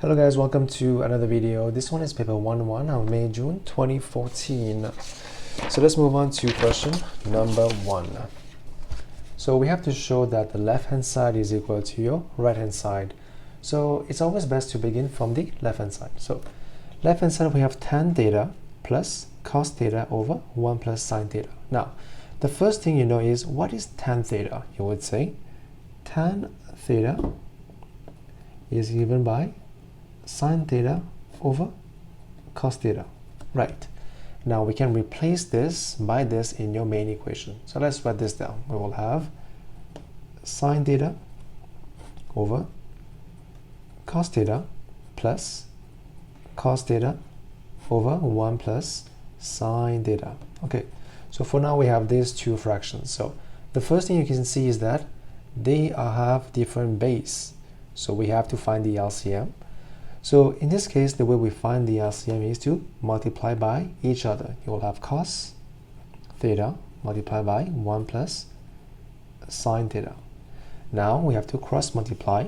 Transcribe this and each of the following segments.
Hello guys, welcome to another video. This one is paper 1-1 of May-June 2014. So let's move on to question number 1. So we have to show that the left hand side is equal to your right hand side. So it's always best to begin from the left hand side. So left hand side we have tan theta plus cos theta over 1 plus sin theta. Now the first thing you know is, what is tan theta? You would say tan theta is given by sin theta over cos theta. Right. Now we can replace this by this in your main equation. So let's write this down. We will have sin theta over cos theta plus cos theta over 1 plus sin theta. Okay, so for now we have these two fractions. So the first thing you can see is that they have different base. So we have to find the LCM. So in this case, the way we find the LCM is to multiply by each other. You will have cos theta multiplied by 1 plus sin theta. Now we have to cross multiply.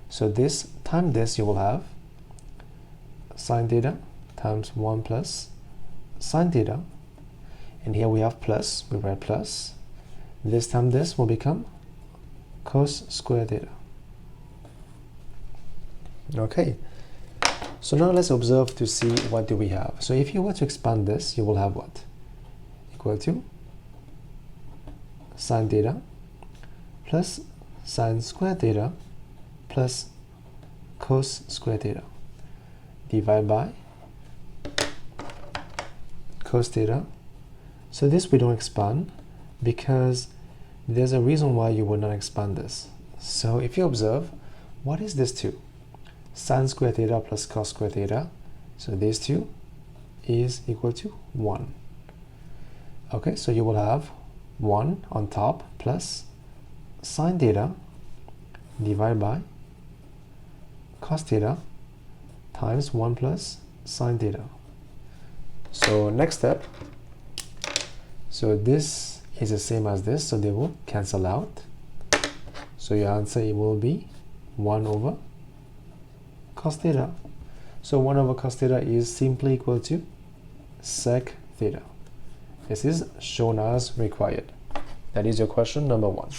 So this times this, you will have sin theta times 1 plus sin theta. And here we have plus, we write plus. This time this will become cos square theta. Okay. So now let's observe to see what do we have. So if you were to expand this, you will have what? Equal to sin theta plus sin square theta plus cos square theta divided by cos theta. So this we don't expand because there's a reason why you would not expand this. So if you observe, what is this 2? Sin square theta plus cos square theta. So these two is equal to 1. Okay, so you will have 1 on top plus sin theta divided by cos theta times 1 plus sin theta. So next step, so this is the same as this, so they will cancel out. So your answer will be 1 over cos theta. So 1 over cos theta is simply equal to sec theta. This is shown as required. That is your question number 1.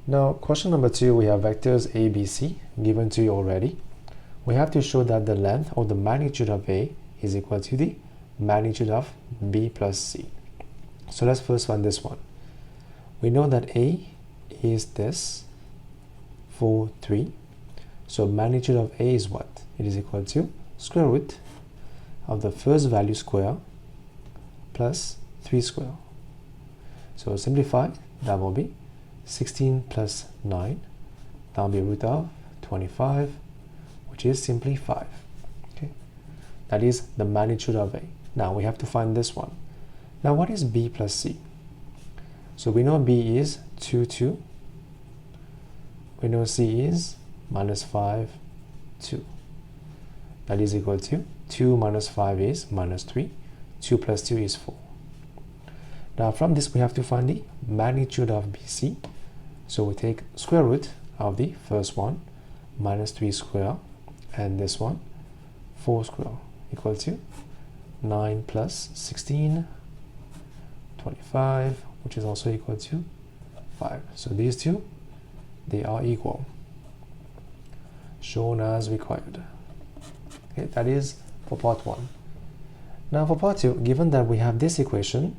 Now question number 2, we have vectors a, b, c given to you already. We have to show that the length or the magnitude of a is equal to the magnitude of b plus c. So let's first find this one. We know that a is this 4, 3. So magnitude of a is what? It is equal to square root of the first value square plus 3 square. So simplify, that will be 16 plus 9. That will be root of 25, which is simply 5. Okay, that is the magnitude of a. Now we have to find this one. Now what is b plus c? So we know b is 2, 2. We know c is minus 5, 2. That is equal to 2 minus 5 is minus 3. 2 plus 2 is 4. Now from this we have to find the magnitude of BC. So we take square root of the first one, minus 3 square, and this one, 4 square, equal to 9 plus 16, 25, which is also equal to 5. So these two, they are equal, shown as required. Okay, that is for part 1. Now for part 2, given that we have this equation,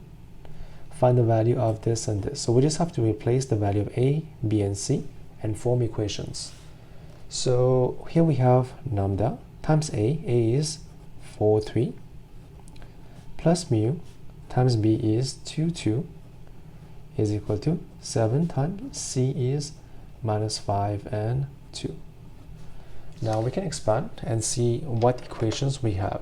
find the value of this and this. So we just have to replace the value of a, b, and c and form equations. So here we have lambda times a is 4, 3, plus mu times b is 2, 2, is equal to 7 times c is minus 5 and 2. Now we can expand and see what equations we have.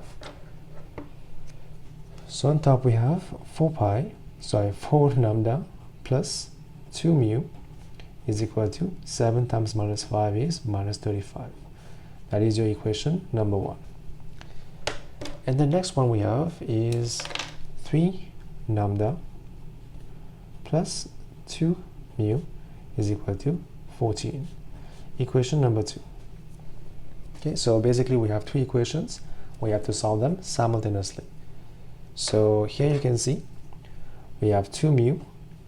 So on top we have 4 lambda plus 2 mu is equal to 7 times minus 5 is minus 35. That is your equation number 1. And the next one we have is 3 lambda plus 2 mu is equal to 14. Equation number 2. Okay, so basically we have two equations. We have to solve them simultaneously. So here you can see we have 2 mu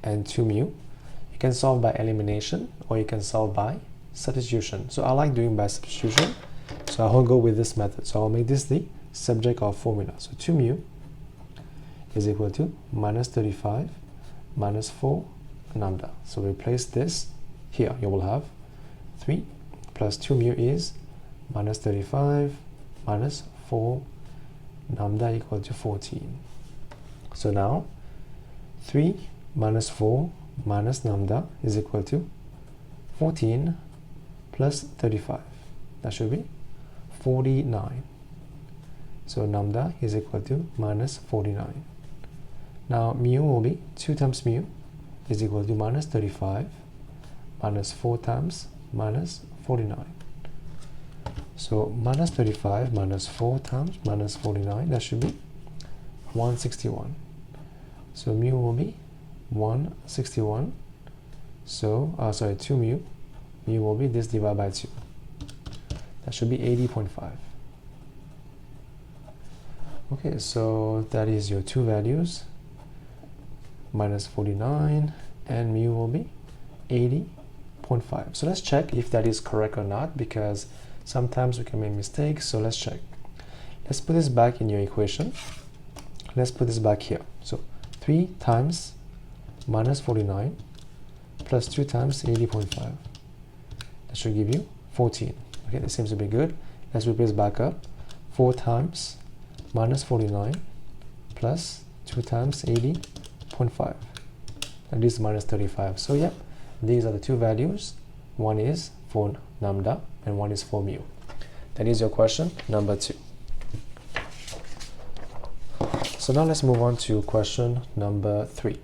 and 2 mu. You can solve by elimination or you can solve by substitution. So I like doing by substitution, so I'll go with this method. So I'll make this the subject of formula. So 2 mu is equal to minus 35 minus 4 lambda. So replace this here. You will have 3 plus 2 mu is minus 35 minus 4 lambda equal to 14. So now 3 minus 4 minus lambda is equal to 14 plus 35. That should be 49. So lambda is equal to minus 49. Now mu will be 2 times mu is equal to minus 35 minus 4 times minus 49. So minus 35 minus 4 times minus 49, that should be 161. So mu will be 161. So, 2 mu. Mu will be this divided by 2. That should be 80.5. Okay, so that is your two values, minus 49 and mu will be 80.5. So let's check if that is correct or not, because sometimes we can make mistakes. So let's check. Let's put this back in your equation. Let's put this back here. So 3 times minus 49 plus 2 times 80.5. That should give you 14. Okay, that seems to be good. Let's replace back up. 4 times minus 49 plus 2 times 80.5. And this is minus 35. So yeah, these are the two values. One is for lambda and one is for mu. That is your question number 2. So now let's move on to question number 3.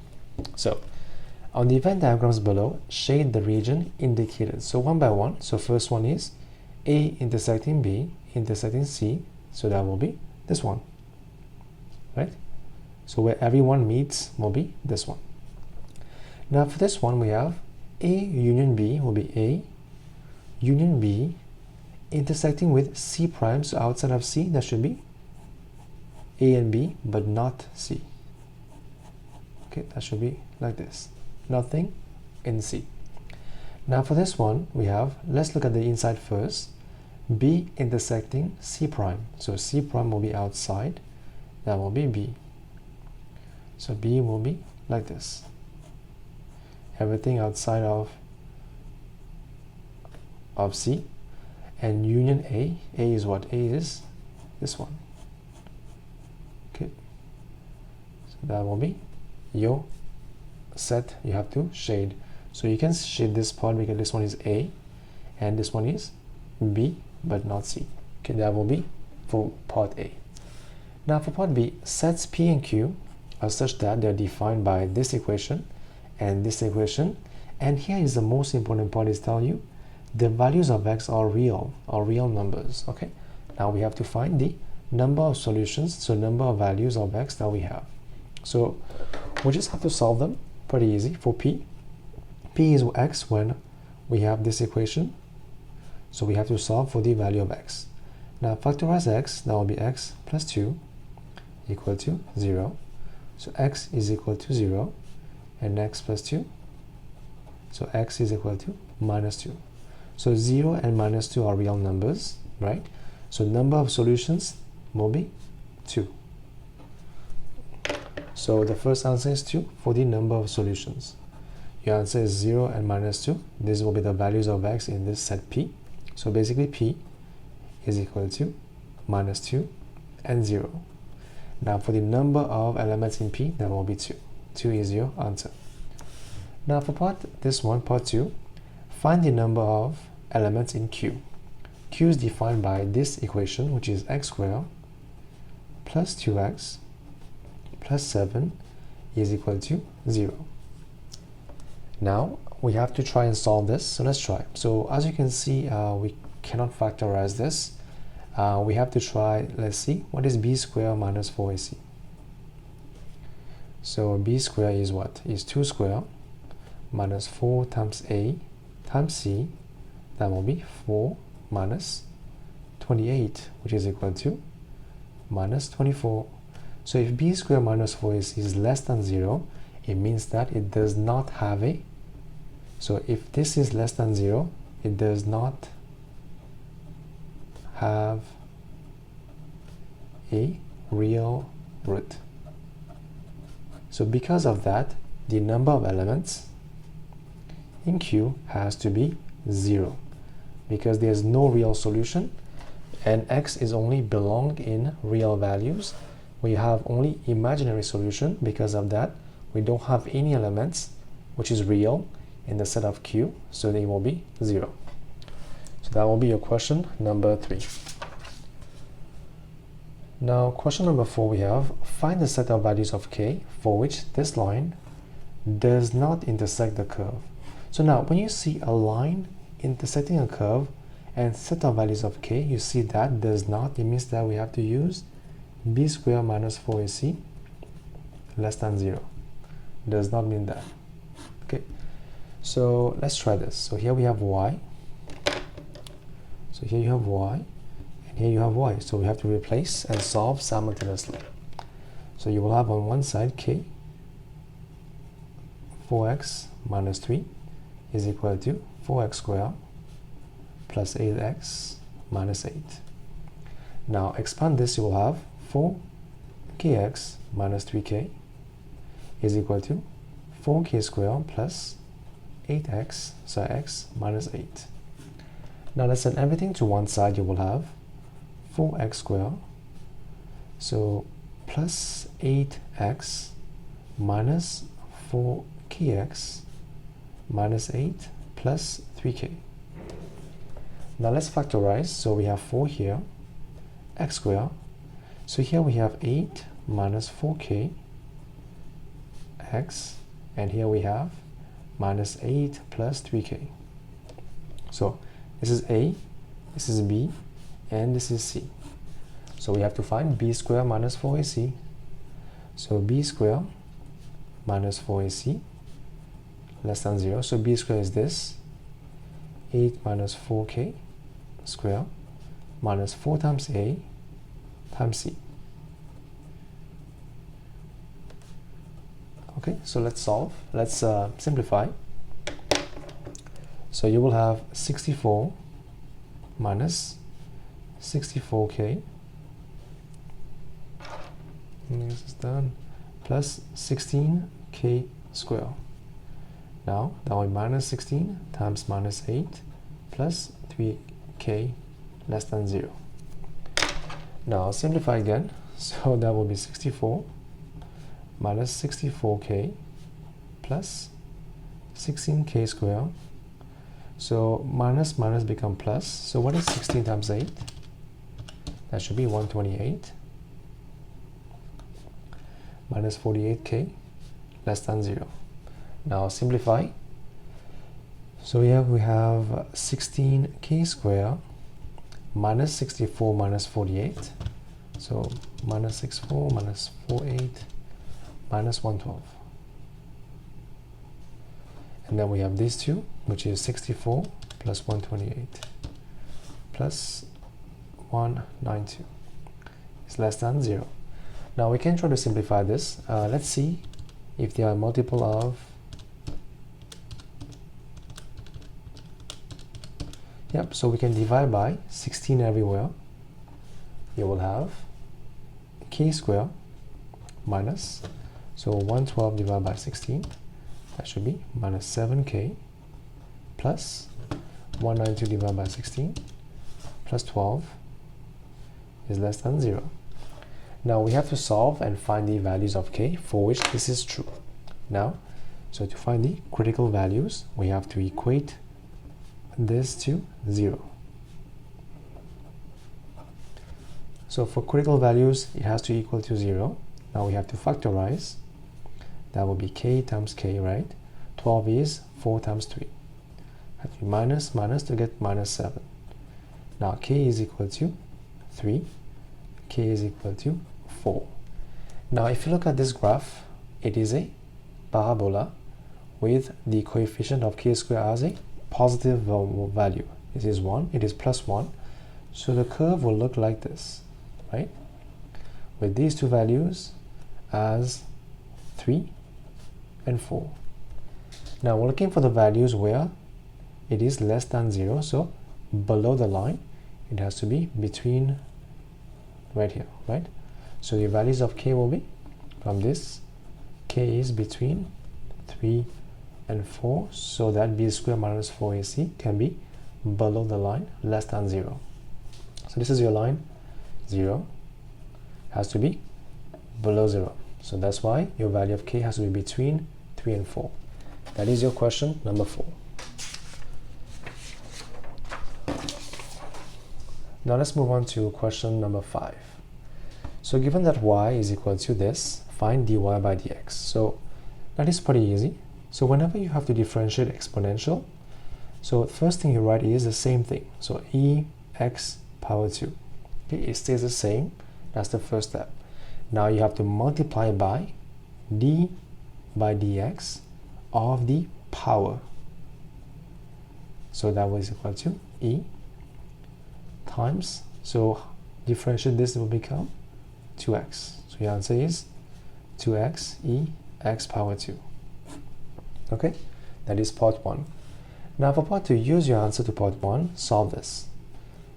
So on the event diagrams below, shade the region indicated. So one by one. So first one is A intersecting B intersecting C. So that will be this one, right? So where everyone meets will be this one. Now for this one we have A union B will be A union B intersecting with C prime. So outside of C that should be A and B but not C. Okay, that should be like this. Nothing in C. Now for this one we have, let's look at the inside first. B intersecting C prime. So C prime will be outside. That will be B. So B will be like this. Everything outside of C. And union A. A is what? A is this one. Okay. So that will be your set you have to shade. So you can shade this part because this one is A and this one is B but not C. Okay, that will be for part A. Now for part B, sets P and Q are such that they are defined by this equation and this equation. And here is the most important part, is tell you the values of x are real numbers. Okay, now we have to find the number of solutions, so number of values of x that we have. So we just have to solve them. Pretty easy. For P is x when we have this equation, so we have to solve for the value of x. Now factorize x, that will be x plus 2 equal to 0. So x is equal to 0 and x plus 2, so x is equal to minus 2. So 0 and minus 2 are real numbers, right? So number of solutions will be 2. So the first answer is 2 for the number of solutions. Your answer is 0 and minus 2. These will be the values of x in this set P. So basically P is equal to minus 2 and 0. Now for the number of elements in P, that will be 2. 2 is your answer. Now for part 2, find the number of elements in Q. Q is defined by this equation, which is x squared plus 2x plus 7 is equal to 0. Now we have to try and solve this, so let's try. So as you can see, we cannot factorize this. We have to try. Let's see, what is b squared minus 4ac? So b squared is what? Is 2 squared minus 4 times a times c. That will be 4 minus 28, which is equal to minus 24. So if b squared minus 4ac is less than 0, it means that it does not have a, so if this is less than 0, it does not have a real root. So because of that, the number of elements in Q has to be 0, because there's no real solution and x is only belong in real values. We have only imaginary solution. Because of that, we don't have any elements which is real in the set of Q, so they will be 0. So that will be your question number 3. Now question number 4, we have find the set of values of k for which this line does not intersect the curve. So now when you see a line intersecting a curve and set of values of k, you see that does not, it means that we have to use b squared minus 4ac less than 0. Does not mean that. Okay, so let's try this. So here we have y, so here you have y, and here you have y, so we have to replace and solve simultaneously. So you will have on one side k, 4x minus 3 is equal to 4x squared plus 8x minus 8. Now expand this, you will have 4kx minus 3k is equal to 4k squared plus 8x, so x minus 8. Now let's send everything to one side, you will have 4x squared, so plus 8x minus 4kx minus 8 plus 3k. Now let's factorize, so we have 4 here, x squared, so here we have 8 minus 4k x, and here we have minus 8 plus 3k. So this is a, this is b, and this is c. So we have to find b squared minus 4ac. So b squared minus 4ac less than 0. So b squared is this, 8 minus 4k squared minus 4 times a times c. Okay, so let's solve. Let's simplify. So you will have 64 minus 64k, this is done, plus 16k squared. Now that will be minus 16 times minus 8 plus 3k less than 0. Now simplify again, so that will be 64 minus 64k plus 16k squared. So minus minus become plus. So what is 16 times 8? That should be 128 minus 48k less than 0. Now simplify. So here we have 16k squared minus 64 minus 48. So minus 64 minus 48 minus 112. And then we have these two, which is 64 plus 128 plus 192 is less than 0. Now we can try to simplify this. Let's see if they are multiple of, yep, so we can divide by 16 everywhere. You will have k squared minus, so 112 divided by 16, that should be minus 7k plus 192 divided by 16 plus 12 is less than 0. Now we have to solve and find the values of k for which this is true. Now, so to find the critical values, we have to equate this to 0. So for critical values, it has to equal to 0. Now we have to factorize. That will be k times k, right? 12 is 4 times 3. Have to be minus minus to get minus 7. Now k is equal to 3. K is equal to 4. Now if you look at this graph, it is a parabola with the coefficient of k squared as a positive value. It is 1, it is plus 1. So the curve will look like this, right? With these two values as 3 and 4. Now we're looking for the values where it is less than 0, so below the line it has to be between right here, right? So the values of k will be from this, k is between 3 and 4, so that b squared minus 4ac can be below the line less than 0. So this is your line, 0 has to be below 0. So that's why your value of k has to be between 3 and 4. That is your question number 4. Now let's move on to question number 5. So given that y is equal to this, find dy by dx. So that is pretty easy. So whenever you have to differentiate exponential, so first thing you write is the same thing. So ex power 2. Okay, it stays the same. That's the first step. Now you have to multiply by d by dx of the power. So that was equal to e times, so differentiate this will become 2x. So your answer is 2x e x power 2. Okay, that is part 1. Now for part 2, use your answer to part 1, solve this.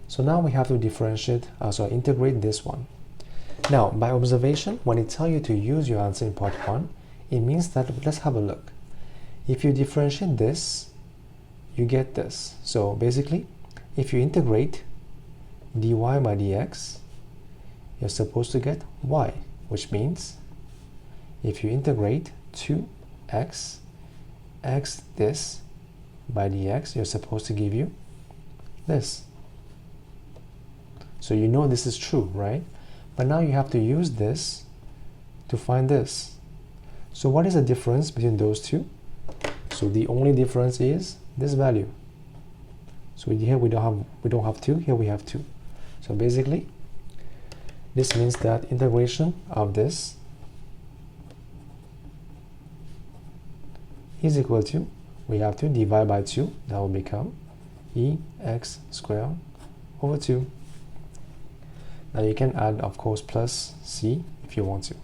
So now we have to differentiate, integrate this one. Now by observation, when it tells you to use your answer in part 1, it means that, let's have a look. If you differentiate this, you get this. So basically, if you integrate dy by dx, you're supposed to get y, which means if you integrate 2x x this by dx, you're supposed to give you this. So you know this is true, right? But now you have to use this to find this. So what is the difference between those two? So the only difference is this value. So here we don't have 2, here we have 2. So basically, this means that integration of this is equal to, we have to divide by 2, that will become ex squared over 2. Now you can add, of course, plus c if you want to,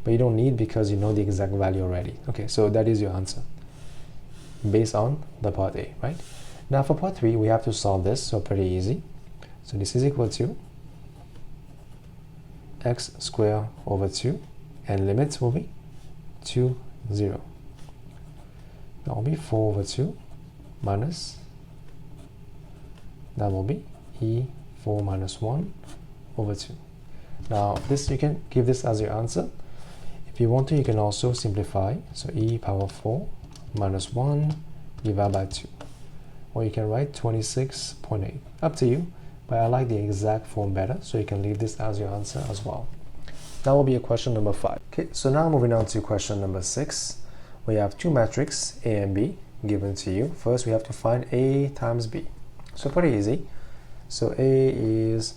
but you don't need because you know the exact value already. Okay, so that is your answer based on the part A, right? Now for part 3, we have to solve this, so pretty easy. So this is equal to x squared over 2, and limits will be 2, 0. That will be 4 over 2 minus, that will be e4 minus 1 over 2. Now this, you can give this as your answer. If you want to, you can also simplify. So e power 4 minus 1 divided by 2. Or you can write 26.8. Up to you, but I like the exact form better, so you can leave this as your answer as well. That will be a question number 5. Okay, so now moving on to question number 6. We have two matrices A and B given to you. First, we have to find A times B. So pretty easy. So A is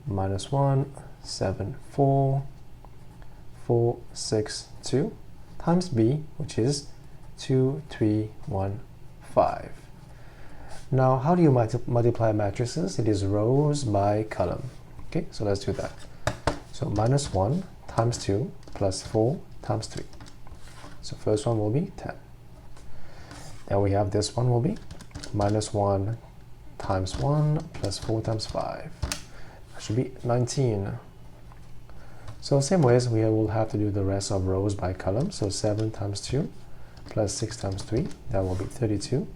minus 1, 7, 4, 4, 6, 2 times B, which is 2, 3, 1, 5. Now, how do you multiply matrices? It is rows by column. Okay, so let's do that. So minus 1 times 2 plus 4 times 3. So first one will be 10. And we have this one will be minus 1 times 1 plus 4 times 5. That should be 19. So same ways, we will have to do the rest of rows by column. So 7 times 2 plus 6 times 3, that will be 32.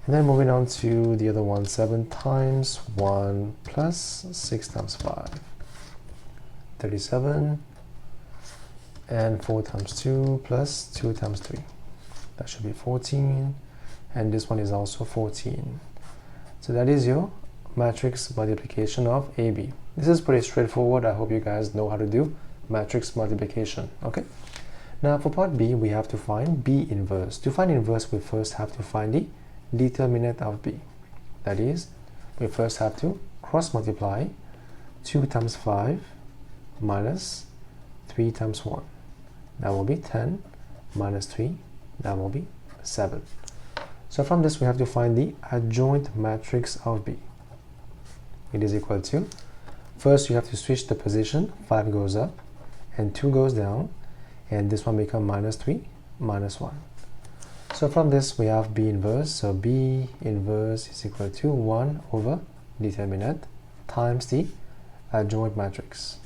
And then moving on to the other one, 7 times 1 plus 6 times 5, 37. And 4 times 2 plus 2 times 3, that should be 14. And this one is also 14. So that is your matrix multiplication of AB. This is pretty straightforward. I hope you guys know how to do matrix multiplication. Okay. Now for part B, we have to find B inverse. To find inverse, we first have to find the determinant of B. That is, we first have to cross multiply 2 times 5 minus 3 times 1. That will be 10 minus 3, that will be 7. So from this, we have to find the adjoint matrix of B. it is equal to, first you have to switch the position, 5 goes up and 2 goes down, and this one becomes minus 3, minus 1. So from this we have B inverse, so B inverse is equal to 1 over determinant times the adjoint matrix.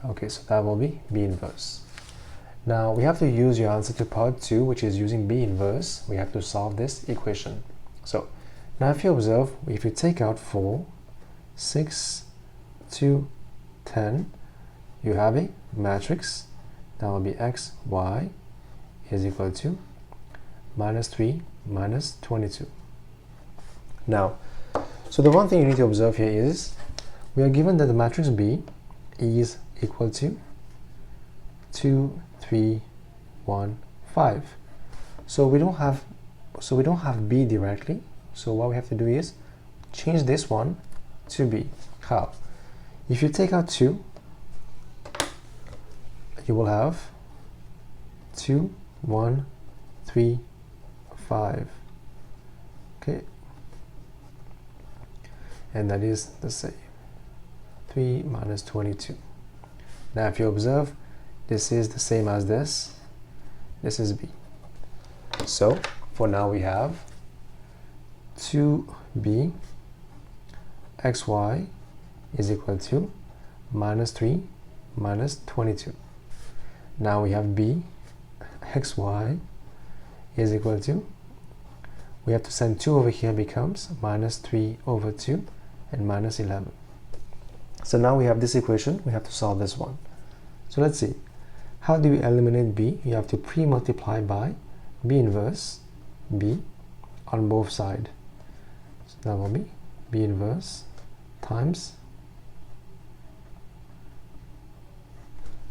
Okay, so that will be B inverse. Now we have to use your answer to part 2, which is using B inverse. We have to solve this equation. So now if you observe, if you take out 4, 6, 2, 10, you have a matrix that will be x, y is equal to minus 3, minus 22. Now, so the one thing you need to observe here is we are given that the matrix B is equal to 2, 3, 1, 5. So we don't have B directly. So what we have to do is change this one to B. How? If you take out 2, you will have 2, 1, 3, 5. Okay. And that is the same. 3 minus 22. Now if you observe, this is the same as this. This is B. So for now we have 2B xy is equal to minus 3 minus 22. Now we have B xy is equal to, we have to send 2 over here, becomes minus 3 over 2 and minus 11. So now we have this equation, we have to solve this one. So let's see. How do we eliminate B? You have to pre-multiply by B inverse B on both sides. So that will be B inverse times.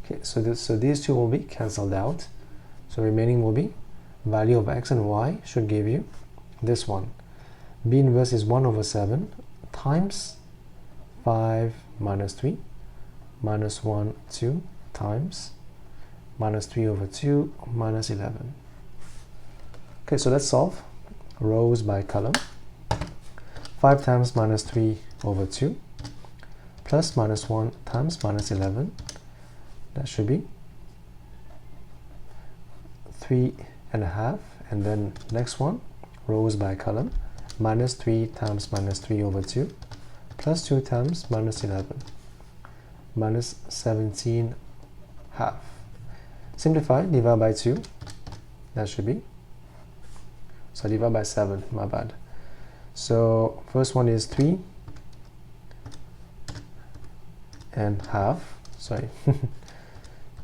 Okay, so these two will be cancelled out. So remaining will be value of x and y should give you this one. B inverse is 1 over 7 times 5 minus 3 minus 1, 2 times minus 3 over 2 minus 11. Okay, so let's solve rows by column. 5 times minus 3 over 2 plus minus 1 times minus 11. That should be 3.5, and then next one, rows by column, minus 3 times minus 3 over 2 plus 2 times minus 11, minus 17 half. Simplify, divide by 2, that should be, so divide by 7, my bad. So first one is 3 and half, sorry,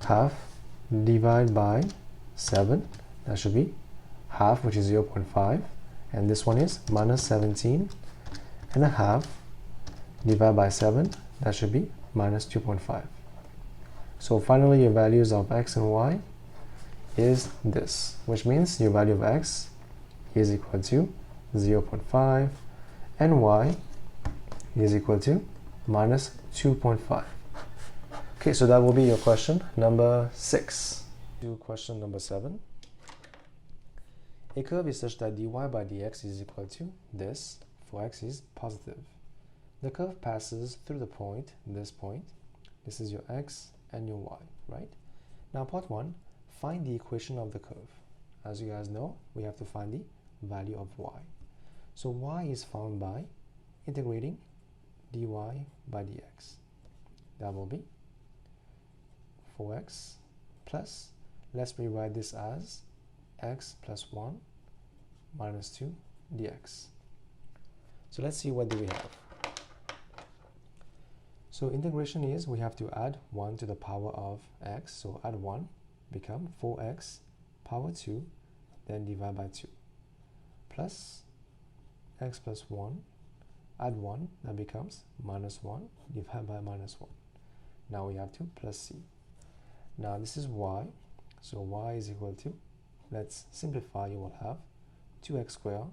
half, divide by 7, that should be half, which is 0.5, and this one is minus 17 and a half, divide by 7, that should be minus 2.5. So finally your values of x and y is this, which means your value of x is equal to 0.5 and y is equal to minus 2.5. Okay, so that will be your question number 6. To question number 7. A curve is such that dy by dx is equal to this for x is positive. The curve passes through the point, this point. This is your x and your y, right? Now part 1, find the equation of the curve. As you guys know, we have to find the value of y. So y is found by integrating dy by dx. That will be 4x plus, let's rewrite this as x plus 1 minus 2 dx. So let's see what do we have. So integration is we have to add 1 to the power of x. So add 1, become 4x power 2, then divide by 2. Plus x plus 1, add 1, that becomes minus 1, divide by minus 1. Now we have to plus c. Now this is y, so y is equal to, let's simplify, you will have 2x squared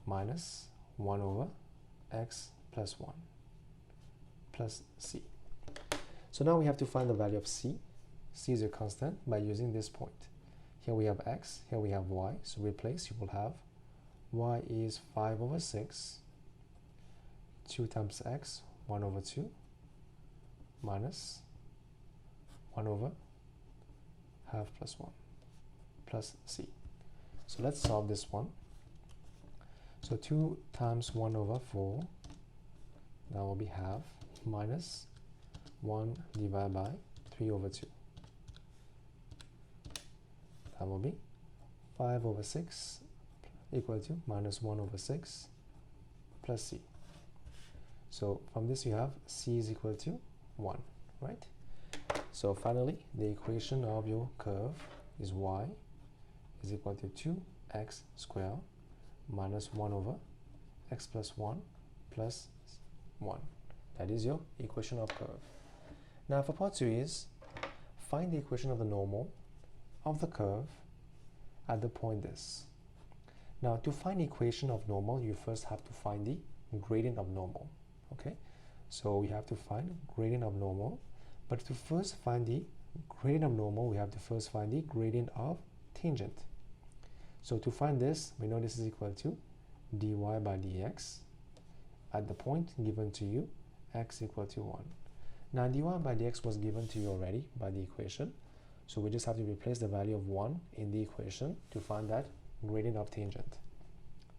minus 1 over x plus 1 plus c. So now we have to find the value of c. C is a constant by using this point. Here we have x, here we have y, so replace, you will have y is 5 over 6 2 times x, 1 over 2, minus 1 over half plus 1, plus c. So let's solve this one. So 2 times 1 over 4, that will be half, minus 1 divided by 3 over 2. That will be 5 over 6 equal to minus 1 over 6 plus c. So from this you have c is equal to 1, right? So finally, the equation of your curve is y is equal to 2x squared minus 1 over x plus 1 plus 1. That is your equation of curve. Now for part 2 is find the equation of the normal of the curve at the point this. Now to find the equation of normal, you first have to find the gradient of normal. Okay, so we have to find gradient of normal, but to first find the gradient of normal, we have to first find the gradient of tangent. So to find this, we know this is equal to dy by dx at the point given to you, x equal to 1. Now dy by dx was given to you already by the equation, so we just have to replace the value of 1 in the equation to find that gradient of tangent.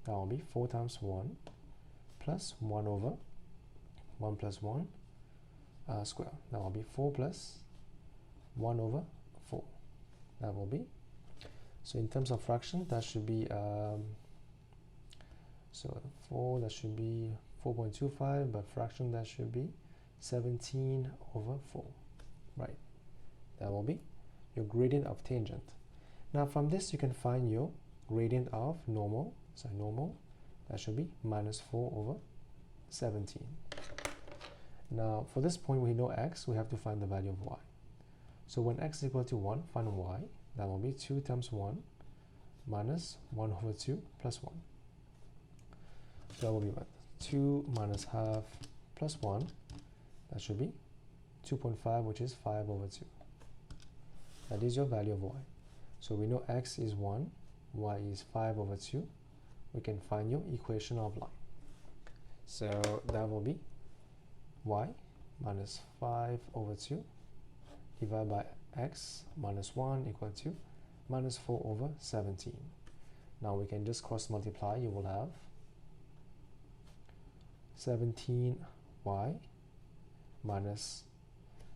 That will be 4 times 1 plus 1 over 1 plus 1 square. That will be 4 plus 1 over 4. That will be, so in terms of fraction, that should be, so 4, that should be 4.25, but fraction, that should be 17 over 4, right? That will be your gradient of tangent. Now from this, you can find your gradient of normal. So normal, that should be minus 4 over 17. Now for this point, we know x, we have to find the value of y. So when x is equal to 1, find y. That will be 2 times 1 minus 1 over 2 plus 1. So that will be what? 2 minus half plus 1. That should be 2.5, which is 5 over 2. That is your value of y. So we know x is 1, y is 5 over 2. We can find your equation of line. So that will be y minus 5 over 2 divided by x minus 1 equal to minus 4 over 17. Now we can just cross multiply. You will have 17y minus,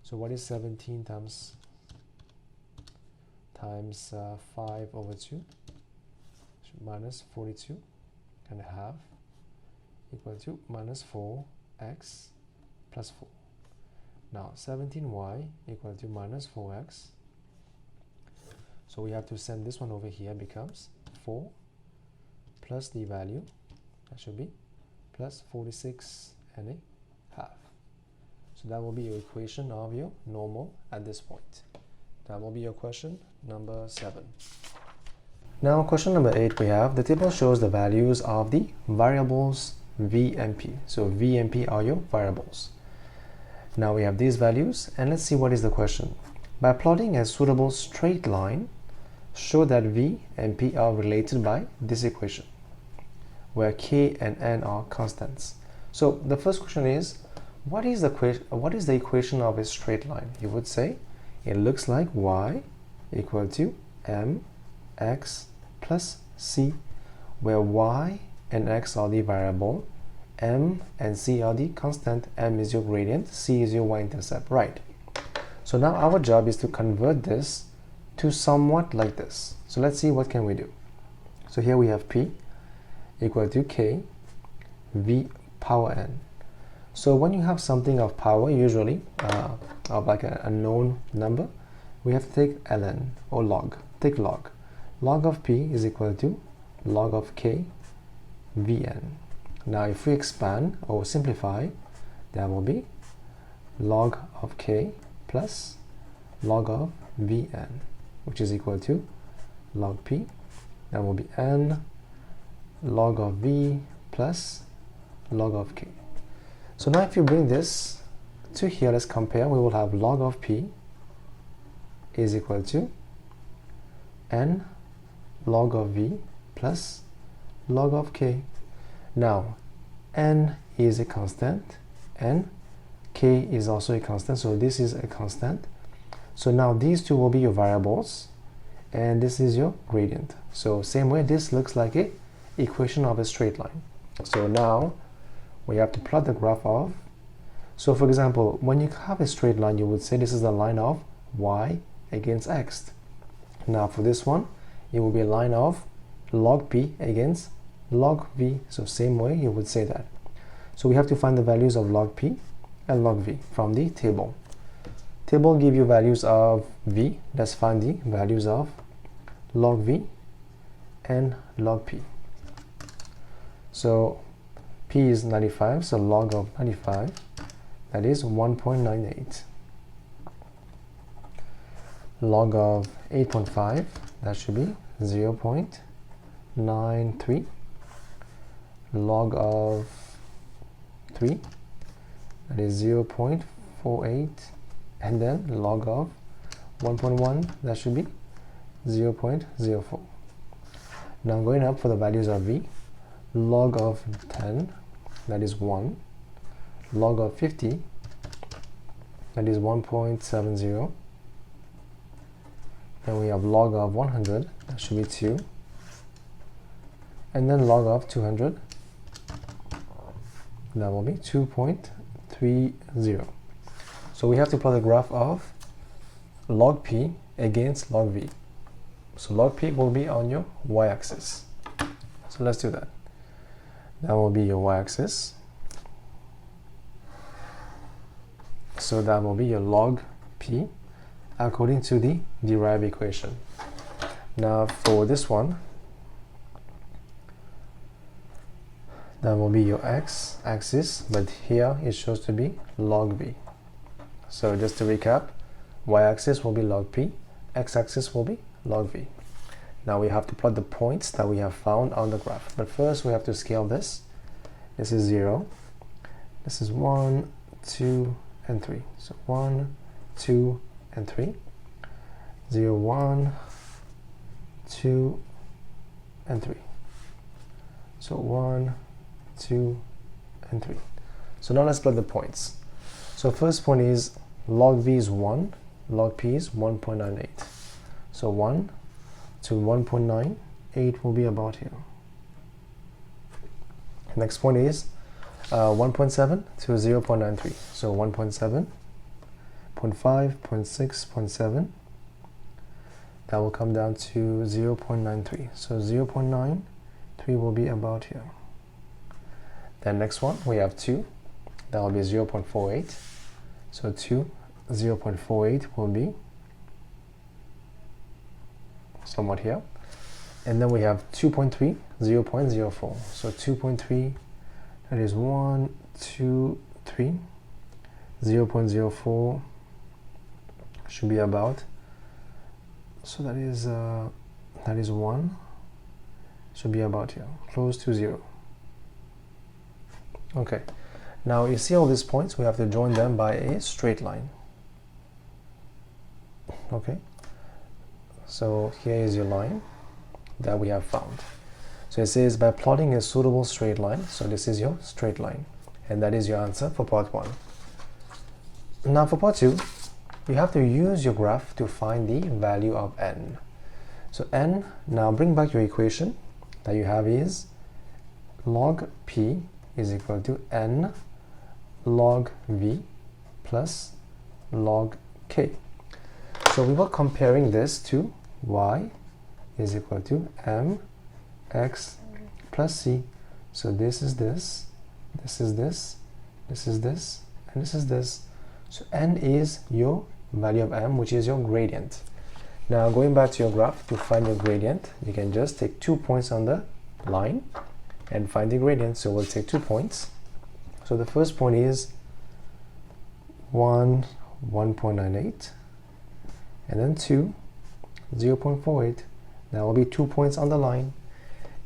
so what is 17 times 5 over 2 minus 42 and a half equal to minus 4x plus 4. Now 17y equal to minus 4x. So we have to send this one over here, becomes 4 plus the value, that should be plus 46 and a half. So that will be your equation of your normal at this point. That will be your question number 7. Now question number 8, we have the table shows the values of the variables v and p. So v and p are your variables. Now we have these values, and let's see what is the question. By plotting a suitable straight line, show that v and p are related by this equation, where k and n are constants. So the first question is, what is the equation of a straight line? You would say it looks like y equal to mx plus c, where y and x are the variable, m and c are the constant. M is your gradient, c is your y-intercept, right? So now our job is to convert this to somewhat like this. So let's see, what can we do? So here we have p equal to k v power n. So when you have something of power, usually of like a known number, we have to take ln or log. Take log. Log of p is equal to log of k vn. Now if we expand or simplify, that will be log of k plus log of vn, which is equal to log p. That will be n log of v plus log of k. So now if you bring this to here, let's compare. We will have log of p is equal to n log of v plus log of k. Now n is a constant and k is also a constant, so this is a constant. So now these two will be your variables and this is your gradient. So same way, this looks like a equation of a straight line. So now we have to plot the graph of, so for example, when you have a straight line, you would say this is the line of y against x. Now for this one, it will be a line of log p against log v. So same way you would say that. So we have to find the values of log p and log v from the table. Table give you values of v. Let's find the values of log v and log p. So p is 95, so log of 95, that is 1.98. Log of 8.5, that should be 0.93. Log of 3, that is 0.48, and then log of 1.1, that should be 0.04. Now going up for the values of v, log of 10, that is 1. Log of 50, that is 1.70. Then we have log of 100, that should be 2. And then log of 200, that will be 2.30. So we have to plot the graph of log p against log v. So log p will be on your y-axis. So let's do that. That will be your y-axis. So that will be your log p according to the derived equation. Now for this one, that will be your x-axis, but here it shows to be log v. So just to recap, y-axis will be log p, x-axis will be log v. Now we have to plot the points that we have found on the graph. But first we have to scale this. This is 0. This is 1, 2, and 3. So 1, 2, and 3. 0, 1, 2, and 3. So 1, 2, and 3. So now let's plot the points. So first point is log v is 1, log p is 1.98. So 1 to 1.98 will be about here. Next point is 1.7 to 0.93. So 1.7, 0.5, 0.6, 0.7. That will come down to 0.93. So 0.93 will be about here. Then next one, we have 2. That will be 0.48. So 2, 0.48 will be somewhat here. And then we have 2.3, 0.04. So 2.3, that is 1, 2, 3. 0.04 should be about, so that is 1, should be about here, close to 0. Okay, now you see all these points, we have to join them by a straight line. Okay, so here is your line that we have found. So it says by plotting a suitable straight line, so this is your straight line, and that is your answer for part 1. Now for part 2, you have to use your graph to find the value of n. So n, now bring back your equation that you have is log p is equal to n log v plus log k. So we were comparing this to y is equal to m x plus c. So this is this, this is this, this is this, and this is this. So n is your value of m, which is your gradient. Now going back to your graph, to find your gradient, you can just take 2 points on the line and find the gradient. So we'll take 2 points. So the first point is 1, 1.98, and then 2, 0.48. That will be 2 points on the line.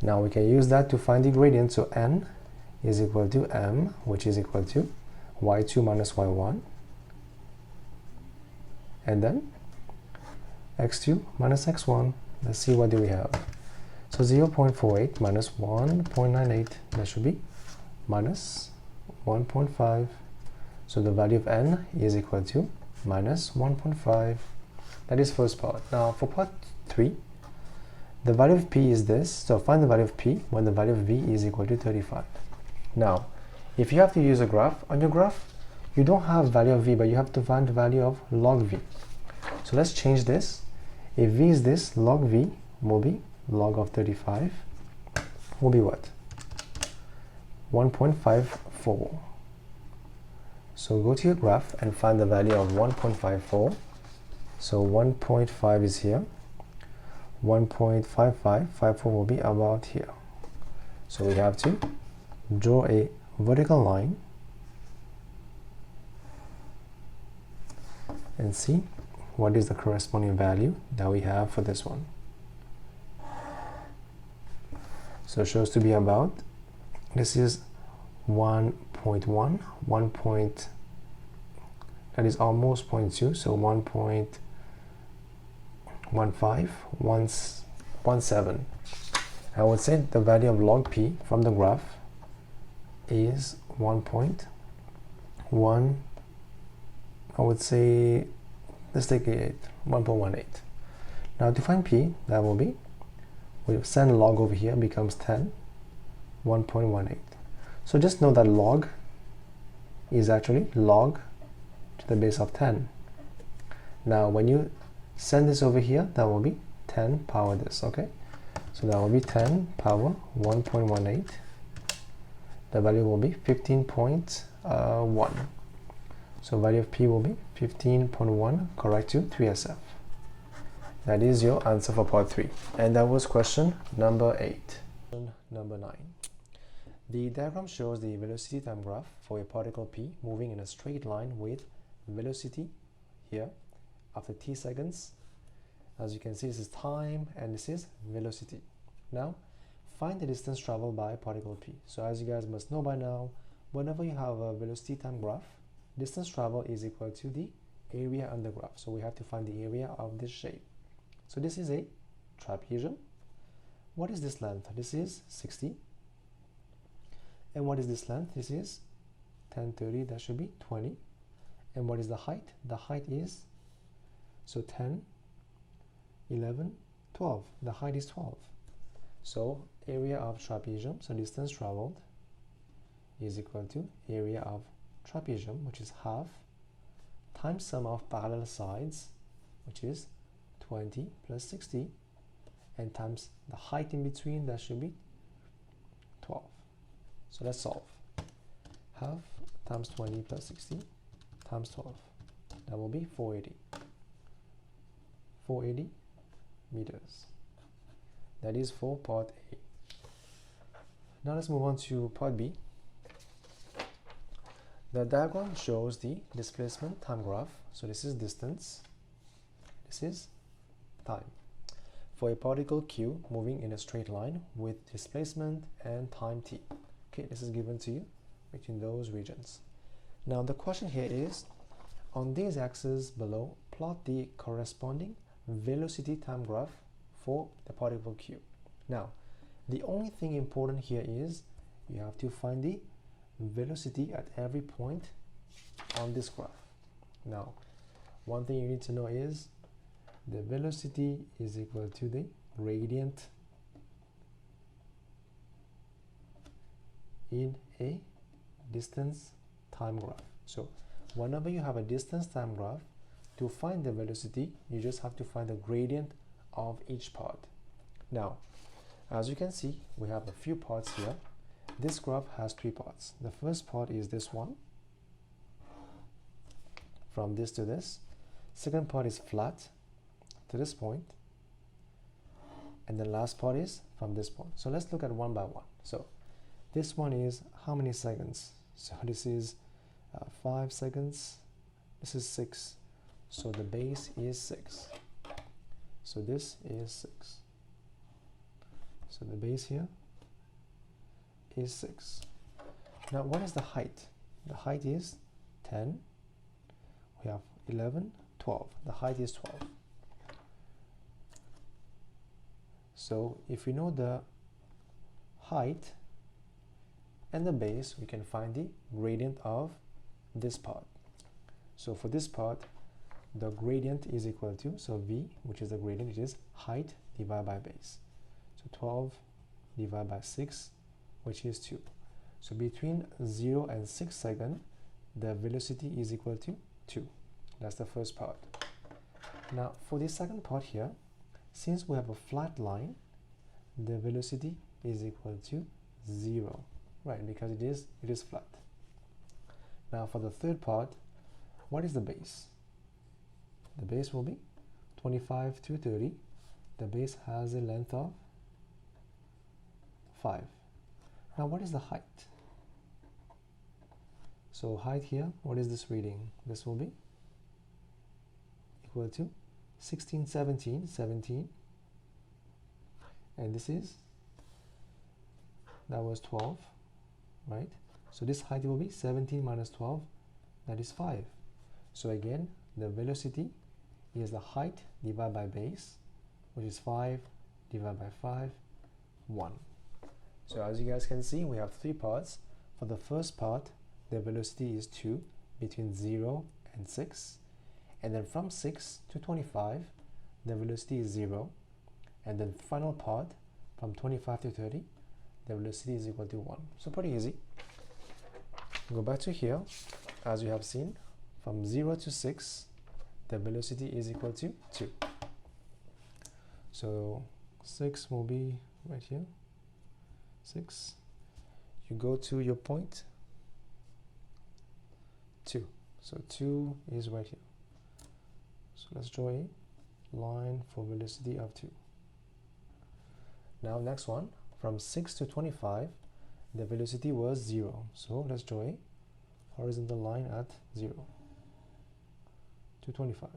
Now we can use that to find the gradient. So n is equal to m, which is equal to y2 minus y1, and then x2 minus x1. Let's see, what do we have? So 0.48 minus 1.98, that should be minus 1.5. So the value of n is equal to minus 1.5. That is first part. Now for part 3, the value of p is this. So find the value of p when the value of v is equal to 35. Now, if you have to use a graph, on your graph, you don't have value of v, but you have to find the value of log v. So let's change this. If v is this, log v will be log of 35 will be what? 1.54. So go to your graph and find the value of 1.54. So 1.5 is here. 1.5554 will be about here. So we have to draw a vertical line and see what is the corresponding value that we have for this one. So it shows to be about, this is 1.1, that is almost 0.2, so 1.1517. I would say the value of log p from the graph is 1.1, I would say, let's take 1.18. Now to find p, that will be, we send log over here, becomes 10, 1.18. So just know that log is actually log to the base of 10. Now when you send this over here, that will be 10 power this, okay? So that will be 10 power 1.18. The value will be 15.1. So value of p will be 15.1, correct to 3SF. That is your answer for part 3. And that was question number 8. Question number 9. The diagram shows the velocity time graph for a particle p moving in a straight line with velocity here after t seconds. As you can see, this is time and this is velocity. Now find the distance traveled by particle p. So as you guys must know by now, whenever you have a velocity time graph, distance traveled is equal to the area under graph. So we have to find the area of this shape. So this is a trapezium. What is this length? This is 60. And what is this length? This is 1030, that should be 20. And what is the height? The height is, so 10, 11, 12. The height is 12. So area of trapezium, so distance traveled, is equal to area of trapezium, which is half, times sum of parallel sides, which is 20 plus 60, and times the height in between, that should be 12. So let's solve. Half times 20 plus 60 times 12. That will be 480. 480 meters. That is for part A. Now let's move on to part B. The diagram shows the displacement time graph. So this is distance. This is time. For a particle q moving in a straight line with displacement and time t. Okay, this is given to you between those regions. Now the question here is, on these axes below, plot the corresponding velocity time graph for the particle q. Now, the only thing important here is you have to find the velocity at every point on this graph. Now, one thing you need to know is the velocity is equal to the gradient in a distance time graph. So whenever you have a distance time graph, to find the velocity, you just have to find the gradient of each part. Now, as you can see, we have a few parts here. This graph has 3 parts. The first part is this one, from this to this. Second part is flat to this point, and the last part is from this point. So let's look at one by one. So this one is how many seconds? So this is 5 seconds. This is 6. So the base is 6. So this is 6. So the base here is 6. Now what is the height? The height is 10. We have 11, 12. The height is 12. So if we know the height, and the base, we can find the gradient of this part. So for this part, the gradient is equal to, so v, which is the gradient, it is height divided by base. So 12 divided by 6, which is 2. So between 0 and 6 seconds, the velocity is equal to 2. That's the first part. Now for the second part here, since we have a flat line, the velocity is equal to 0, right? Because it is flat. Now for the third part, what is the base? The base will be 25 to 30. The base has a length of 5. Now what is the height? So height here, what is this reading? This will be equal to 16, 17, 17. And this is, that was 12, right? So this height will be 17 minus 12, that is 5. So again, the velocity is the height divided by base, which is 5 divided by 5, 1. So as you guys can see, we have 3 parts. For the first part, the velocity is 2 between 0 and 6. And then from 6 to 25, the velocity is 0. And then final part, from 25 to 30, the velocity is equal to 1. So pretty easy. Go back to here. As you have seen, from 0 to 6, the velocity is equal to 2. So 6 will be right here. 6. You go to your point 2. So 2 is right here. So let's draw a line for velocity of 2. Now next one, from 6 to 25, the velocity was 0. So let's draw a horizontal line at 0 to 25.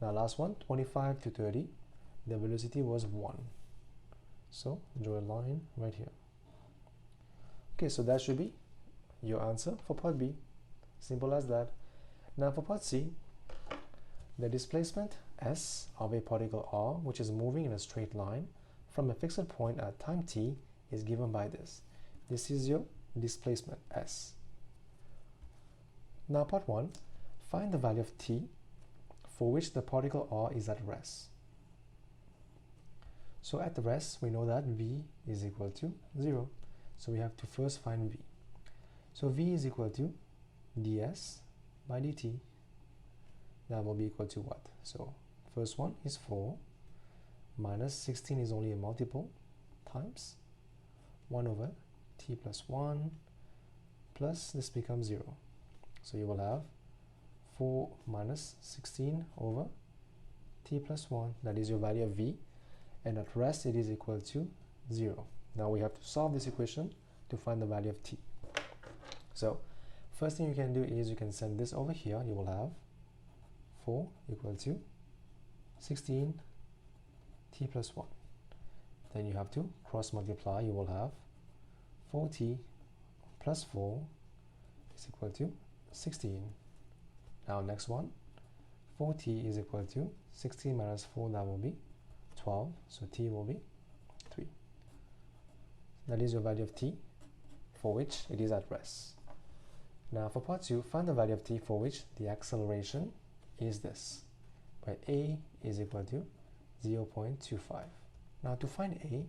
Now last one, 25 to 30, the velocity was 1. So draw a line right here. Okay, so that should be your answer for part B. Simple as that. Now for part C, the displacement S of a particle R, which is moving in a straight line from a fixed point at time t, is given by this. This is your displacement S. Now part 1, find the value of t for which the particle R is at rest. So at the rest, we know that v is equal to 0. So we have to first find v. So v is equal to ds by dt. That will be equal to what? So first one is 4 minus 16 is only a multiple times 1 over t plus 1 plus this becomes 0. So you will have 4 minus 16 over t plus 1. That is your value of v. And at rest it is equal to 0. Now we have to solve this equation to find the value of t. So first thing you can do is you can send this over here. You will have 4 equal to 16 t plus 1. Then you have to cross multiply. You will have 4t plus 4 is equal to 16. Now next one, 4t is equal to 16 minus 4, that will be 12. So t will be 3. That is your value of t for which it is at rest. Now for part 2, find the value of t for which the acceleration is this, where a is equal to 0.25. Now to find a,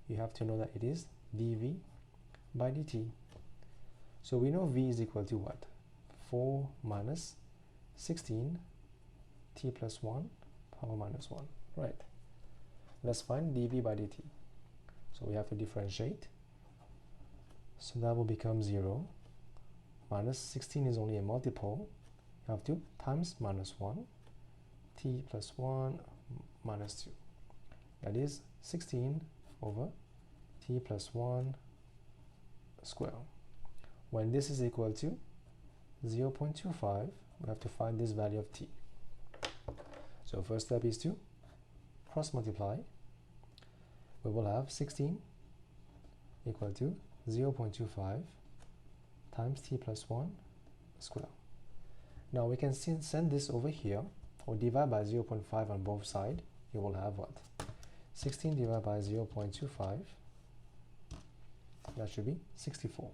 you have to know that it is dv by dt. So we know v is equal to what? 4 minus 16 t plus 1 power minus 1, right? Let's find dv by dt. So we have to differentiate. So that will become 0 minus 16 is only a multiple. You have to times minus 1 t plus 1 minus 2. That is 16 over t plus 1 square. When this is equal to 0.25, we have to find this value of t. So first step is to cross multiply. We will have 16 equal to 0.25 times t plus 1 square. Now we can send this over here, or divide by 0.5 on both sides. You will have what? 16 divided by 0.25 that should be 64.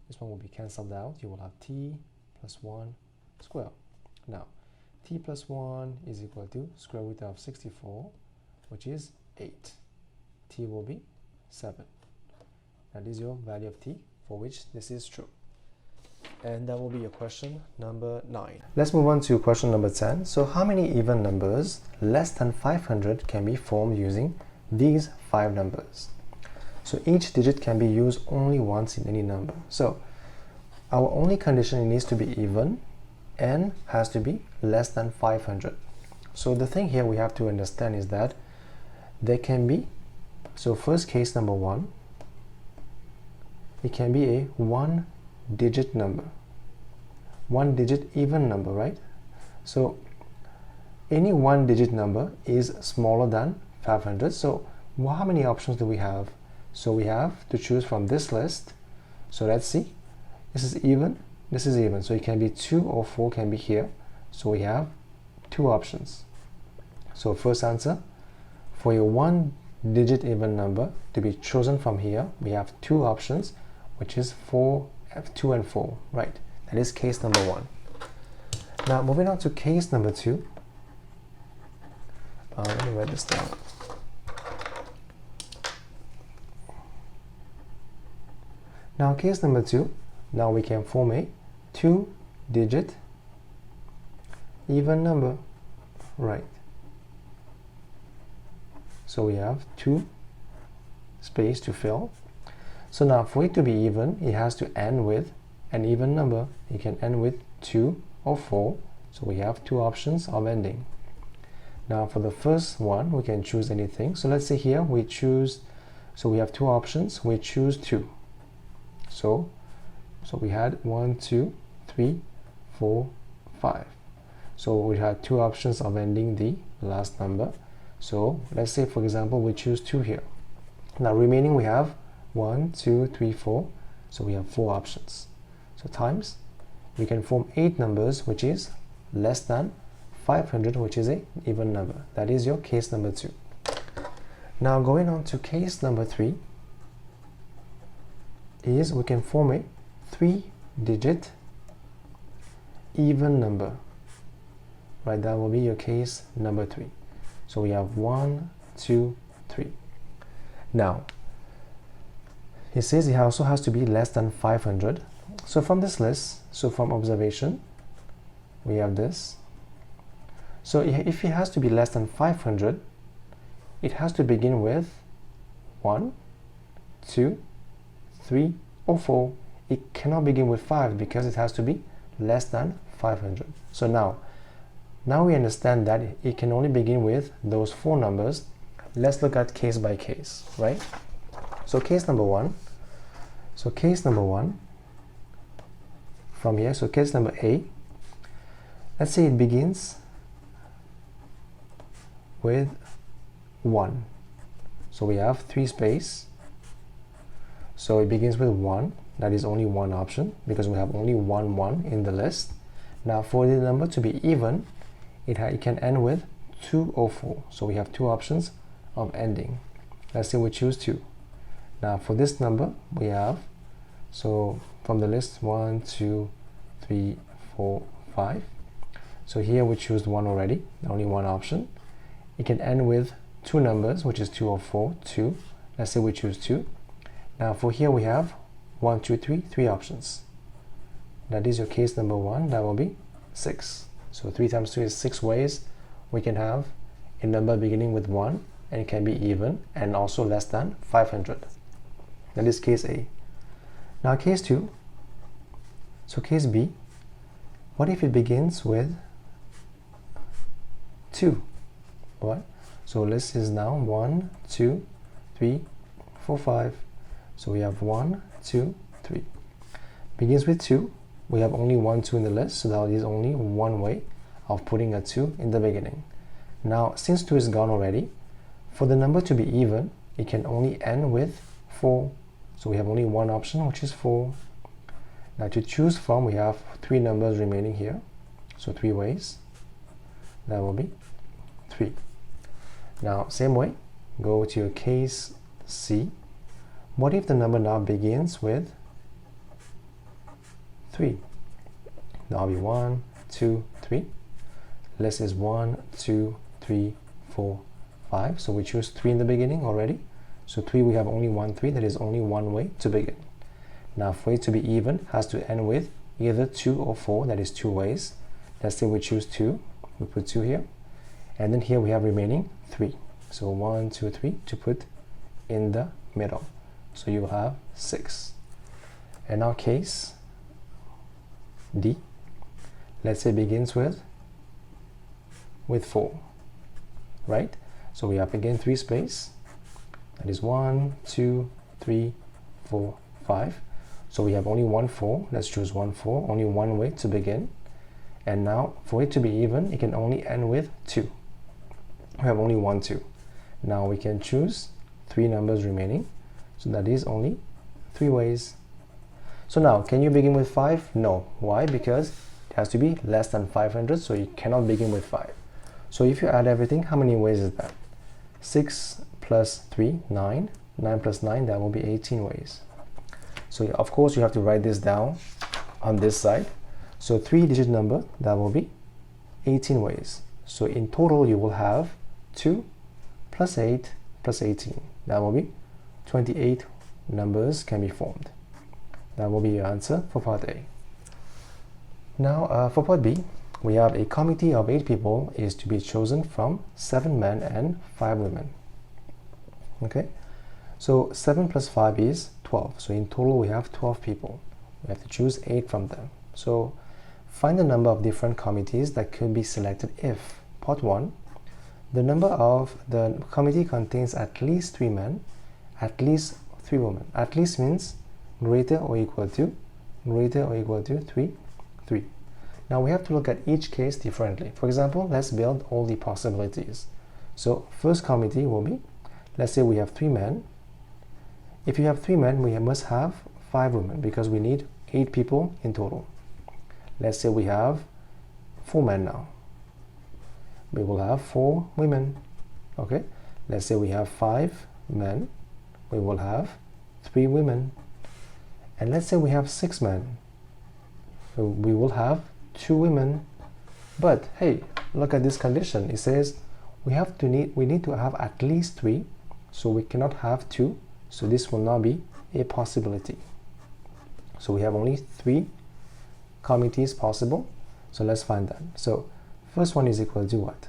This one will be cancelled out. You will have t plus 1 square. Now, t plus 1 is equal to square root of 64, which is 8. T will be 7. That is your value of t for which this is true. And that will be your question number 9. Let's move on to question number 10. So how many even numbers less than 500 can be formed using these 5 numbers? So each digit can be used only once in any number. So our only condition, it needs to be even and has to be less than 500. So the thing here we have to understand is that there can be, so first case number 1, it can be a 1-digit number, 1-digit even number, right? So any 1-digit number is smaller than 500. So how many options do we have? So we have to choose from this list. So let's see, this is even, this is even, so it can be 2 or 4 can be here. So we have 2 options. So first answer, for a 1-digit even number to be chosen from here, we have 2 options, which is 2 and 4, right? That is case number 1. Now moving on to case number 2. Let me write this down. Now case number 2, now we can form a 2-digit even number, right? So we have 2 space to fill. So now for it to be even, it has to end with an even number. It can end with 2 or 4. So we have 2 options of ending. Now for the first one, we can choose anything. So let's say here we choose, so we have 2 options, we choose 2. So we had 1, 2, 3, 4, 5. So we had 2 options of ending the last number. So let's say, for example, we choose 2 here. Now remaining we have 1, 2, 3, 4. So we have 4 options. So times, we can form 8 numbers, which is less than 500, which is an even number. That is your case number 2. Now going on to case number 3 is we can form a 3-digit even number, right? That will be your case number 3. So we have 1, 2, 3. Now it says it also has to be less than 500. So from this list, so from observation, we have this. So if it has to be less than 500, it has to begin with 1, 2, 3, or 4. It cannot begin with 5 because it has to be less than 500. So now we understand that it can only begin with those 4 numbers. Let's look at case by case, right? So case number 1. So case number 1 from here. So case number A. Let's say it begins with 1. So we have 3 space. So it begins with 1. That is only one option because we have only 1 1 in the list. Now for the number to be even, it can end with 2 or 4. So we have 2 options of ending. Let's say we choose 2. Now for this number we have, so from the list 1, 2, 3, 4, 5. So here we choose 1 already, only one option. It can end with 2 numbers, which is 2 or 4, 2. Let's say we choose 2. Now for here we have 1, 2, 3, 3 options. That is your case number 1, that will be 6. So 3 times 2 is 6 ways we can have a number beginning with 1 and it can be even and also less than 500. That is case A. Now case 2. So case B. What if it begins with 2? What? So list is now 1, 2, 3, 4, 5. So we have 1, 2, 3. Begins with 2. We have only 1, 2 in the list, so that is only one way of putting a 2 in the beginning. Now, since 2 is gone already, for the number to be even, it can only end with 4. So we have only one option, which is 4. Now to choose from, we have 3 numbers remaining here. So 3 ways. That will be 3. Now, same way, go to your case C. What if the number now begins with 3? Now it'll be 1, 2, 3. Less is 1, 2, 3, 4, 5. So we choose 3 in the beginning already. So 3, we have only 1 3. That is only one way to begin. Now for it to be even, has to end with either 2 or 4. That is 2 ways. Let's say we choose 2. We put 2 here. And then here we have remaining 3. So 1, 2, 3 to put in the middle. So you will have 6. And now case D, let's say begins with 4, right? So we have again 3 space. That is 1, 2, 3, 4, 5. So we have only 1 4. Let's choose 1 4. Only one way to begin. And now for it to be even, it can only end with 2. We have only 1 2. Now we can choose 3 numbers remaining. So that is only 3 ways. So now, can you begin with 5? No. Why? Because it has to be less than 500, so you cannot begin with 5. So if you add everything, how many ways is that? 6 plus 3, 9. 9 plus 9, that will be 18 ways. So of course you have to write this down on this side. So 3-digit number, that will be 18 ways. So in total you will have 2 plus 8 plus 18. That will be 28 numbers can be formed. That will be your answer for part A. Now for part B, we have a committee of 8 people is to be chosen from 7 men and 5 women. Okay, so 7 plus 5 is 12. So in total we have 12 people. We have to choose 8 from them. So find the number of different committees that could be selected if, part 1, the number of the committee contains at least 3 men, at least 3 women. At least means greater or equal to 3, 3. Now we have to look at each case differently. For example, let's build all the possibilities. So first committee will be, let's say we have 3 men. If you have 3 men, we must have 5 women because we need 8 people in total. Let's say we have 4 men now. We will have 4 women. Okay, let's say we have 5 men. We will have 3 women. And let's say we have 6 men. So we will have 2 women. But hey, look at this condition. It says we need to have at least 3, so we cannot have 2. So this will not be a possibility. So we have only 3 committees possible. So let's find that. So first one is equal to what?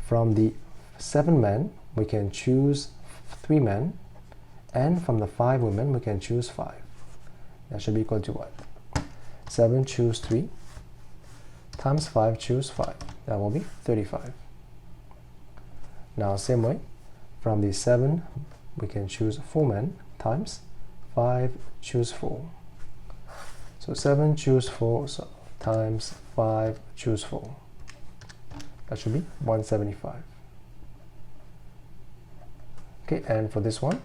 From the 7 men, we can choose 3 men, and from the 5 women, we can choose 5. That should be equal to what? 7 choose 3 times 5 choose 5. That will be 35. Now same way, from the 7, we can choose 4 men times 5 choose 4. So 7 choose 4 times 5 choose 4. That should be 175. Okay, and for this one,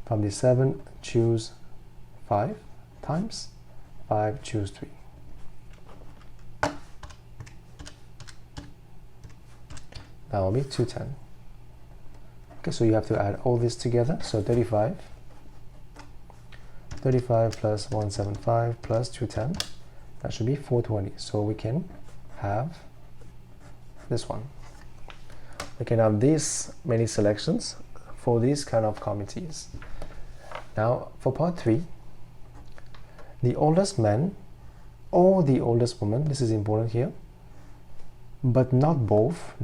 from the 7 choose 5 times 5 choose 3. That will be 210. Okay, so you have to add all this together. So 35 plus 175 plus 210, that should be 420. So we can have this one. We can have these many selections for these kind of committees. Now for part 3, the oldest man or the oldest woman, this is important here, but not both,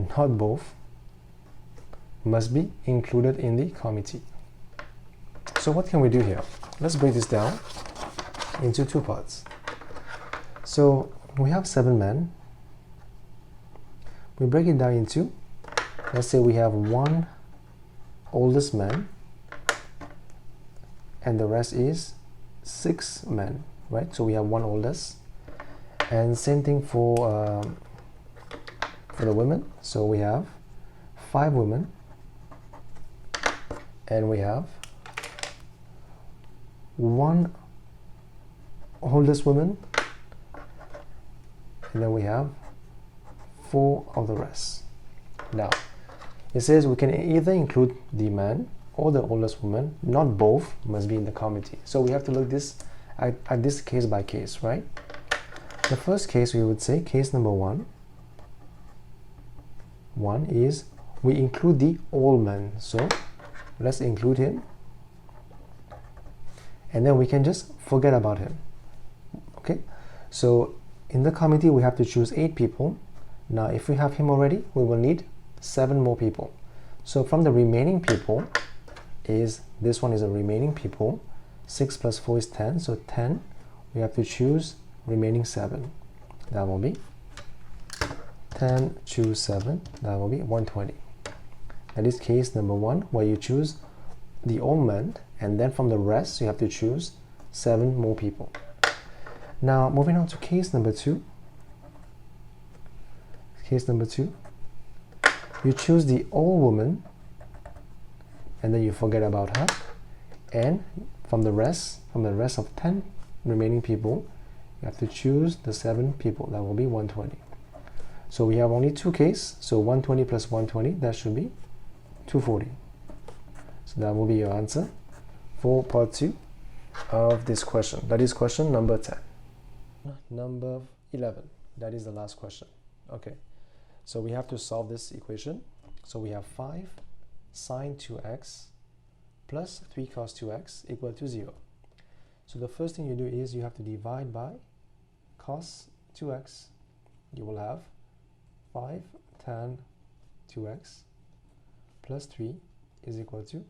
must be included in the committee. So what can we do here? Let's break this down into 2 parts. So we have 7 men. We break it down into, let's say we have 1 oldest man and the rest is 6 men, right? So we have 1 oldest, and same thing for the women. So we have 5 women and we have 1 oldest woman, and then we have 4 of the rest. Now it says we can either include the man or the oldest woman, not both, must be in the committee. So we have to look this at this case by case, right? The first case, we would say case number one is we include the old man. So let's include him, and then we can just forget about him. Okay, so in the committee we have to choose 8 people. Now if we have him already, we will need 7 more people. So from the remaining people, is this one is a remaining people. 6 plus 4 is 10, so 10, we have to choose remaining 7. That will be 10 choose 7, that will be 120. That is case number 1, where you choose the old man, and then from the rest you have to choose 7 more people. Now moving on to case number 2. Case number 2, you choose the old woman, and then you forget about her, and from the rest of 10 remaining people, you have to choose the 7 people. That will be 120. So we have only 2 cases, so 120 plus 120, that should be 240. So that will be your answer for part 2 of this question. That is question number 10. Number 11, that is the last question. Okay, so we have to solve this equation. So we have 5 sine 2x plus 3 cos 2x equal to 0. So the first thing you do is you have to divide by cos 2x. You will have 5 tan 2x plus 3 is equal to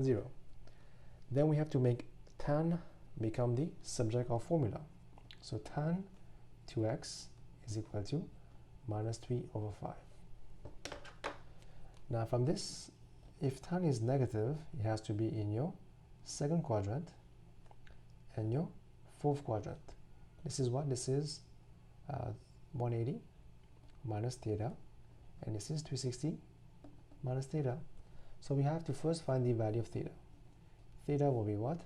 0. Then we have to make tan become the subject of formula. So tan 2x is equal to minus 3 over 5. Now from this, if tan is negative, it has to be in your second quadrant and your fourth quadrant. This is what? This is 180 minus theta, and this is 360 minus theta. So we have to first find the value of theta. Theta will be what?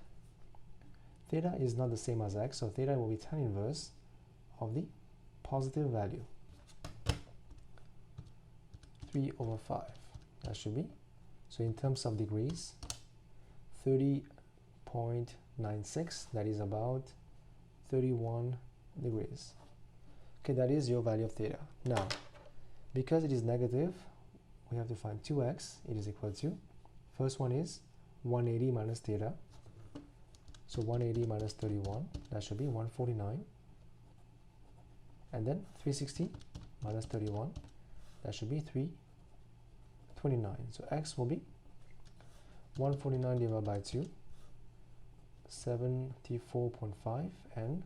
Theta is not the same as x, so theta will be tan inverse of the positive value, 3 over 5. That should be, so in terms of degrees, 30.96, that is about 31 degrees. Okay, that is your value of theta. Now, because it is negative, we have to find 2x. It is equal to, first one is 180 minus theta. So 180 minus 31, that should be 149. And then 360 minus 31, that should be 329. So x will be 149 divided by 2, 74.5, and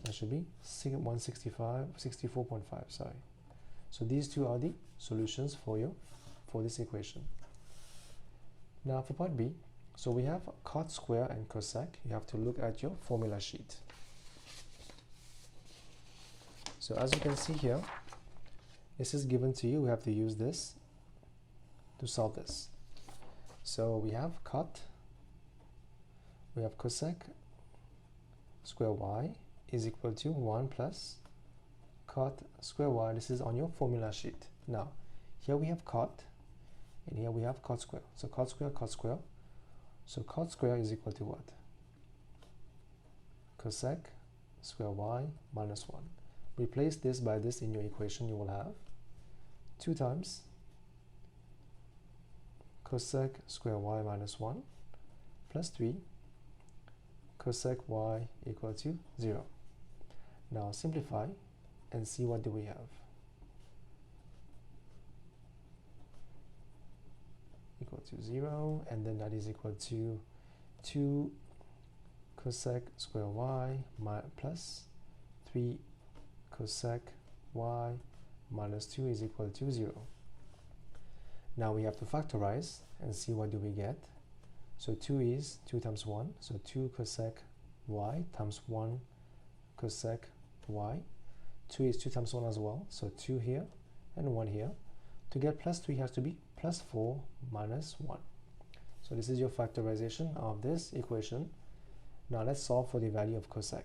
that should be 64.5, sorry. So these two are the solutions for this equation. Now for part B, so we have cot square and cosec. You have to look at your formula sheet. So as you can see here, this is given to you. We have to use this to solve this. So we have cot, we have cosec square y is equal to 1 plus cot square y. This is on your formula sheet. Now here we have cot, and here we have cot square. So cot square, cot square. So cot square is equal to what? Cosec square y minus 1. Replace this by this in your equation. You will have 2 times cosec square y minus 1 plus 3 cosec y equal to 0. Now simplify and see what do we have. Equal to 0, and then that is equal to 2 cosec square y plus 3 cosec y minus 2 is equal to 0. Now we have to factorize and see what do we get. So 2 is 2 times 1, so 2 cosec y times 1 cosec y. 2 is 2 times 1 as well, so 2 here and 1 here. To get plus 3 has to be plus 4 minus 1. So this is your factorization of this equation. Now let's solve for the value of cosec.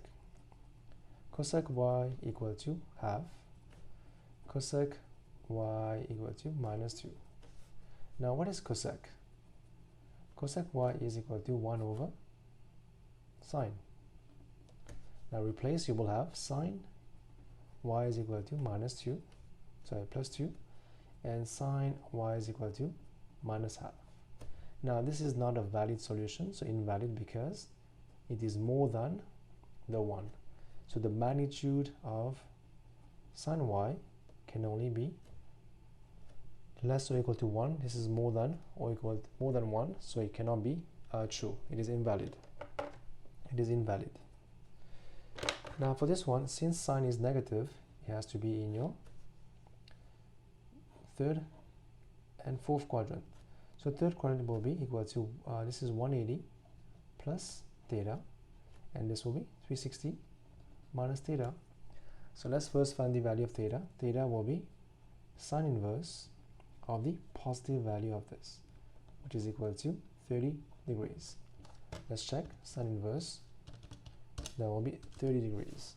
Cosec y equal to half, cosec y equal to minus 2. Now what is cosec? Cosec y is equal to 1 over sine. Now replace, you will have sine y is equal to plus 2, and sine y is equal to minus half. Now this is not a valid solution, so invalid because it is more than the 1. So the magnitude of sine y can only be less or equal to 1. This is more than or equal to more than 1, so it cannot be true. It is invalid. It is invalid. Now for this one, since sine is negative, it has to be in your third and fourth quadrant. So third quadrant will be equal to this is 180 plus theta, and this will be 360 minus theta. So let's first find the value of theta. Theta will be sine inverse of the positive value of this, which is equal to 30 degrees. Let's check sine inverse. That will be 30 degrees.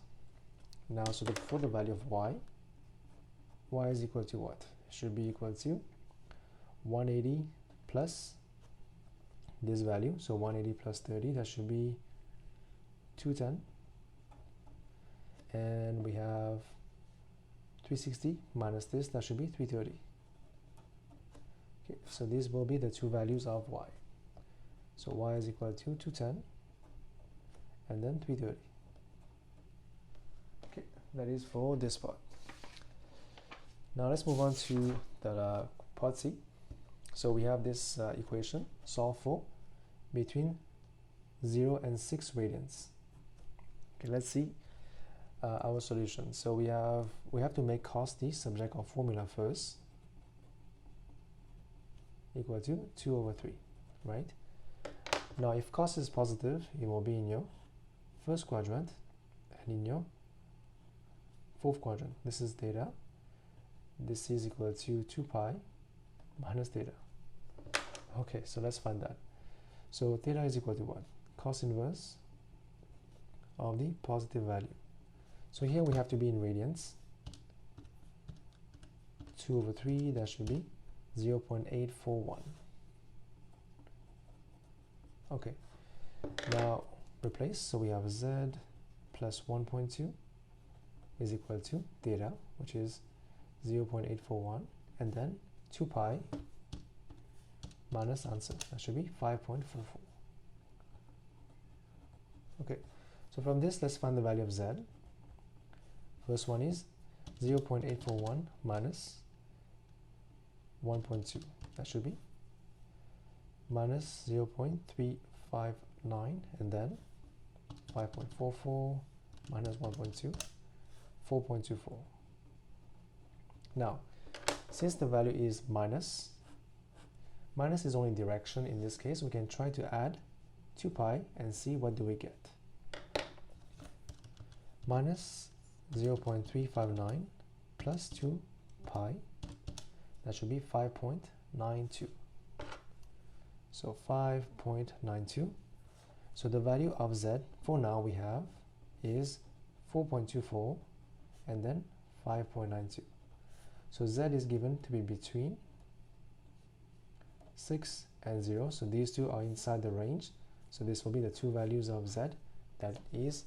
Now, so for the value of y is equal to what? It should be equal to 180 plus this value. So 180 plus 30, that should be 210. And we have 360 minus this, that should be 330. Okay, so these will be the two values of y. So y is equal to 210 and then 330. Okay, that is for this part. Now let's move on to the part C. So we have this equation, solve for between 0 and 6 radians. Okay, let's see our solution. So we have to make cos the subject of formula first, equal to 2 over 3, right? Now if cos is positive, it will be in your first quadrant and in your fourth quadrant. This is theta. This is equal to 2 pi minus theta. Okay, so let's find that. So theta is equal to what? Cos inverse of the positive value. So here we have to be in radians. 2 over 3, that should be 0.841. Okay, now replace. So we have z plus 1.2 is equal to theta, which is 0.841, and then 2 pi minus answer, that should be 5.44. Okay, so from this, let's find the value of z. First one is 0.841 minus 1.2, that should be minus 0.359, and then 5.44 minus 1.2, 4.24. Now, since the value is minus is only direction in this case, we can try to add 2 pi and see what do we get. Minus 0.359 plus 2 pi, that should be 5.92. So 5.92. So the value of z for now we have is 4.24 and then 5.92. So z is given to be between 6 and 0. So these two are inside the range. So this will be the two values of z that is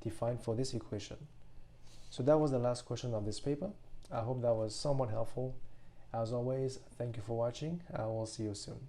defined for this equation. So that was the last question of this paper. I hope that was somewhat helpful. As always, thank you for watching. I will see you soon.